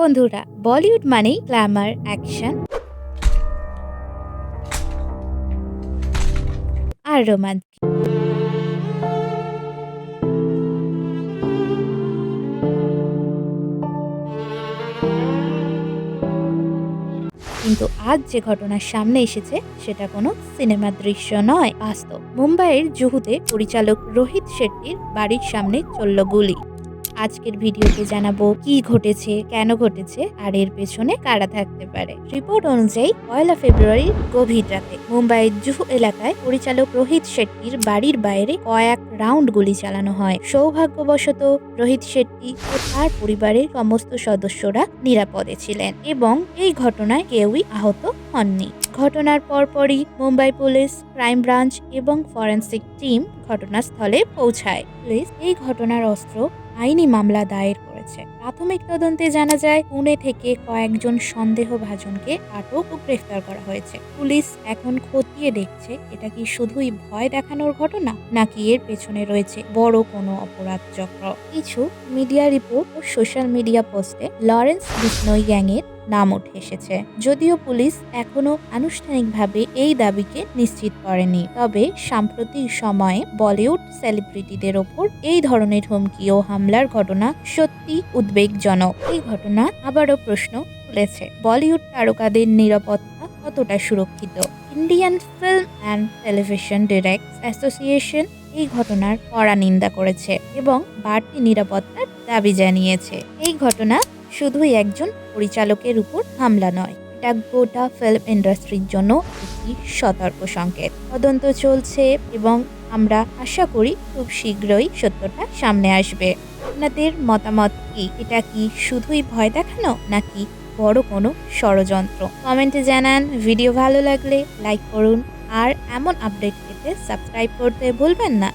বন্ধুরা, বলিউড মানেই Glamour, action আর romance. কিন্তু আজ যে ঘটনার সামনে এসেছে সেটা কোনো সিনেমার দৃশ্য নয়, বাস্তব। মুম্বাইয়ের জুহুতে পরিচালক রোহিত শেট্টির বাড়ির সামনে চলল গুলি। আজকের ভিডিওতে জানাবো কি ঘটেছে, কেন ঘটেছে আর এর পেছনে কারা থাকতে পারে। রিপোর্ট অনুযায়ী 1 ফেব্রুয়ারির গভীর রাতে মুম্বাইয়ের জুহু এলাকায় পরিচালক রোহিত শেট্টির বাড়ির বাইরে কয়েক রাউন্ড গুলি চালানো হয়। সৌভাগ্যবশত রোহিত শেট্টি ও তার পরিবারের সমস্ত সদস্যরা নিরাপদে ছিলেন এবং এই ঘটনায় কেউই আহত হননি। ঘটনার পরপরই মুম্বাই পুলিশ, ক্রাইম ব্রাঞ্চ এবং ফরেনসিক টিম ঘটনাস্থলে পৌঁছায়। পুলিশ এই ঘটনার অস্ত্র আইনি মামলা দায়ের করেছে। প্রাথমিক তদন্তে জানা যায় পুনে থেকে কয়েকজন সন্দেহভাজনকে আটক ও গ্রেফতার করা হয়েছে। পুলিশ এখন খতিয়ে দেখছে এটা কি শুধুই ভয় দেখানোর ঘটনা নাকি এর পেছনে রয়েছে বড় কোনো অপরাধ চক্র। কিছু মিডিয়া রিপোর্ট ও সোশ্যাল মিডিয়া পোস্টে লরেন্স বিষ্ণই গ্যাংয়ের নাম উঠে এসেছে, যদিও পুলিশ এখনো আনুষ্ঠানিকভাবে এই দাবিকে নিশ্চিত করেনি। তবে সাম্প্রতিক সময়ে বলিউড সেলিব্রিটিদের ওপর এই ধরনের হুমকি ও হামলার ঘটনা সত্যি উদ্বেগজনক। এই ঘটনা আবারও প্রশ্ন তুলেছে বলিউড তারকাদের নিরাপত্তা কতটা সুরক্ষিত। Indian film and television directors association এই ঘটনার কড়া নিন্দা করেছে এবং বাড়তি নিরাপত্তার দাবি জানিয়েছে। এই ঘটনা শুধুই একজন পরিচালকের উপর হামলা নয়, এটা গোটা ফিল্ম ইন্ডাস্ট্রির জন্য একটি সতর্ক সংকেত। তদন্ত চলছে এবং আমরা আশা করি খুব শীঘ্রই সত্যটা সামনে আসবে। আপনাদের মতামত কি? এটা কি শুধুই ভয় দেখানো নাকি বড় কোনো ষড়যন্ত্র? কমেন্টে জানান। ভিডিও ভালো লাগলে লাইক করুন আর এমন আপডেট পেতে সাবস্ক্রাইব করতে ভুলবেন না।